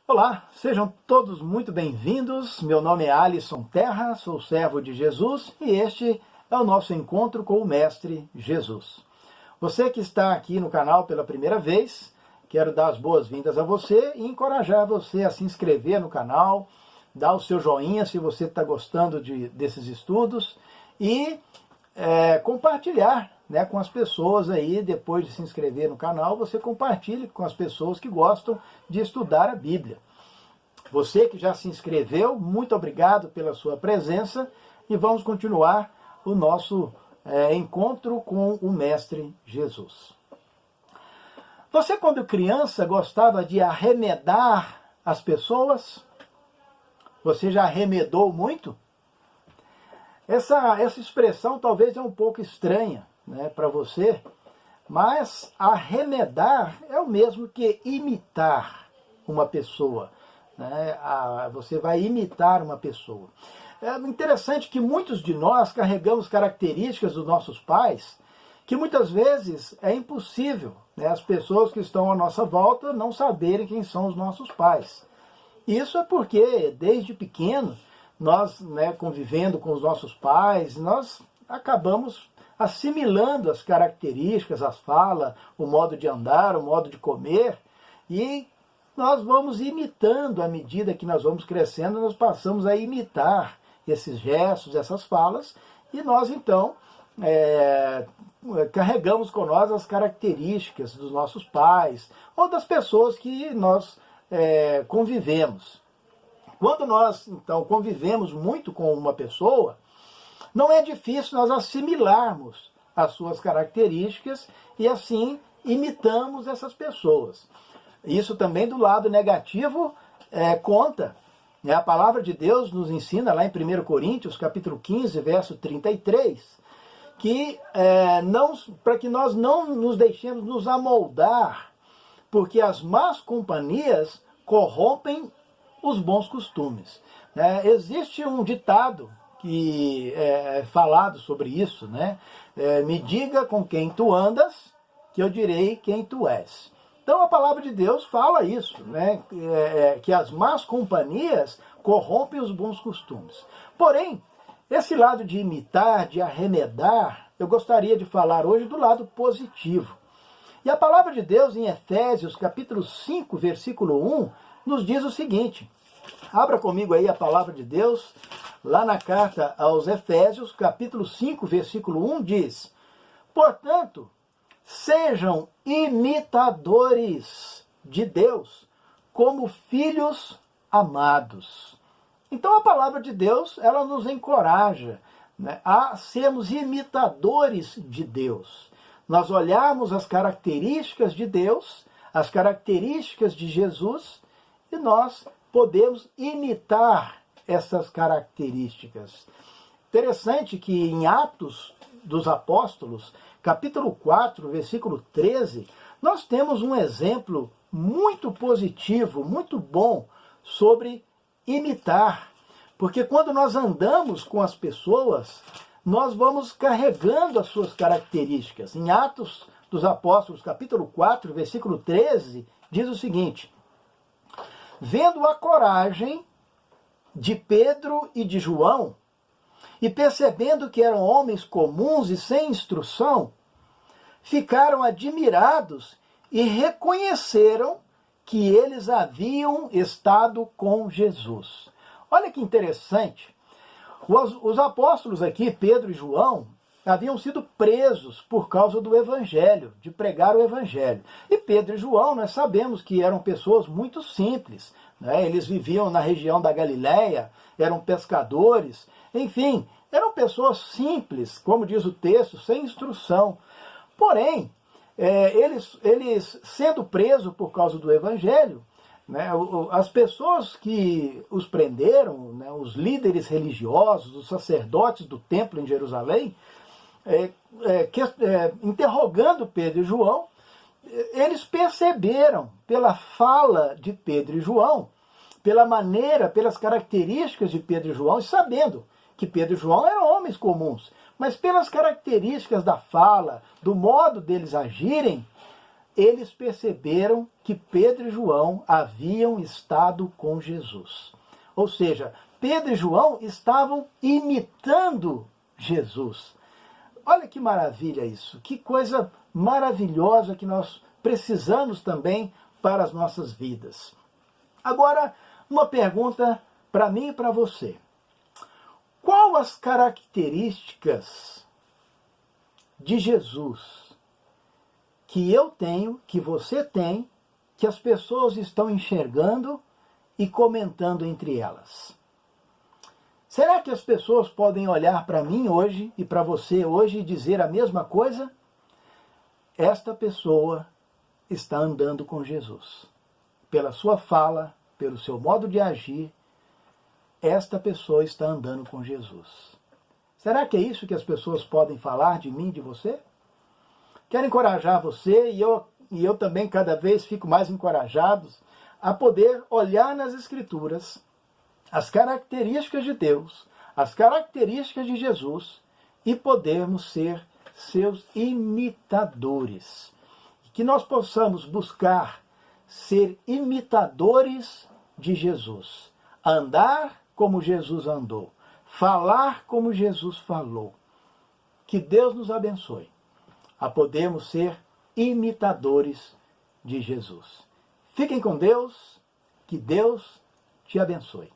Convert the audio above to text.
Olá, sejam todos muito bem-vindos. Meu nome é Alisson Terra, sou servo de Jesus e este é o nosso encontro com o Mestre Jesus. Você que está aqui no canal pela primeira vez, quero dar as boas-vindas a você e encorajar você a se inscrever no canal, dar o seu joinha se você está gostando desses estudos e compartilhar com as pessoas aí. Depois de se inscrever no canal, você compartilhe com as pessoas que gostam de estudar a Bíblia. Você que já se inscreveu, muito obrigado pela sua presença e vamos continuar o nosso encontro com o Mestre Jesus. Você, quando criança, gostava de arremedar as pessoas? Você já arremedou muito? Essa expressão talvez é um pouco estranha, para você, mas arremedar é o mesmo que imitar uma pessoa. Você vai imitar uma pessoa. É interessante que muitos de nós carregamos características dos nossos pais que muitas vezes é impossível as pessoas que estão à nossa volta não saberem quem são os nossos pais. Isso é porque, desde pequeno, nós, convivendo com os nossos pais, nós acabamos assimilando as características, as falas, o modo de andar, o modo de comer, e nós vamos imitando. À medida que nós vamos crescendo, nós passamos a imitar esses gestos, essas falas, e nós então carregamos com nós as características dos nossos pais ou das pessoas que nós convivemos. Quando nós então convivemos muito com uma pessoa, não é difícil nós assimilarmos as suas características e assim imitamos essas pessoas. Isso também do lado negativo conta. A palavra de Deus nos ensina lá em 1 Coríntios, capítulo 15, verso 33, que para que nós não nos deixemos nos amoldar, porque as más companhias corrompem os bons costumes. Existe um ditado que é falado sobre isso, me diga com quem tu andas, que eu direi quem tu és. Então a palavra de Deus fala isso, que as más companhias corrompem os bons costumes. Porém, esse lado de imitar, de arremedar, eu gostaria de falar hoje do lado positivo. E a palavra de Deus em Efésios, capítulo 5, versículo 1, nos diz o seguinte. Abra comigo aí a palavra de Deus, lá na carta aos Efésios, capítulo 5, versículo 1, diz: portanto, sejam imitadores de Deus, como filhos amados. Então a palavra de Deus, ela nos encoraja a sermos imitadores de Deus. Nós olharmos as características de Deus, as características de Jesus, e nós podemos imitar essas características. Interessante que em Atos dos Apóstolos, capítulo 4, versículo 13, nós temos um exemplo muito positivo, muito bom sobre imitar. Porque quando nós andamos com as pessoas, nós vamos carregando as suas características. Em Atos dos Apóstolos, capítulo 4, versículo 13, diz o seguinte: vendo a coragem de Pedro e de João, e percebendo que eram homens comuns e sem instrução, ficaram admirados e reconheceram que eles haviam estado com Jesus. Olha que interessante. Os apóstolos aqui, Pedro e João, haviam sido presos por causa do Evangelho, de pregar o Evangelho. E Pedro e João, nós sabemos que eram pessoas muito simples. Eles viviam na região da Galileia, eram pescadores, enfim, eram pessoas simples, como diz o texto, sem instrução. Porém, eles sendo presos por causa do Evangelho, as pessoas que os prenderam, os líderes religiosos, os sacerdotes do templo em Jerusalém, interrogando Pedro e João, eles perceberam pela fala de Pedro e João, pela maneira, pelas características de Pedro e João, e sabendo que Pedro e João eram homens comuns, mas pelas características da fala, do modo deles agirem, eles perceberam que Pedro e João haviam estado com Jesus. Ou seja, Pedro e João estavam imitando Jesus. Olha que maravilha isso, que coisa maravilhosa que nós precisamos também para as nossas vidas. Agora, uma pergunta para mim e para você. Qual as características de Jesus que eu tenho, que você tem, que as pessoas estão enxergando e comentando entre elas? Será que as pessoas podem olhar para mim hoje e para você hoje e dizer a mesma coisa? Esta pessoa está andando com Jesus. Pela sua fala, pelo seu modo de agir, esta pessoa está andando com Jesus. Será que é isso que as pessoas podem falar de mim, de você? Quero encorajar você e eu também cada vez fico mais encorajado a poder olhar nas Escrituras as características de Deus, as características de Jesus e podermos ser seus imitadores. Que nós possamos buscar ser imitadores de Jesus, andar como Jesus andou, falar como Jesus falou. Que Deus nos abençoe a podermos ser imitadores de Jesus. Fiquem com Deus, que Deus te abençoe.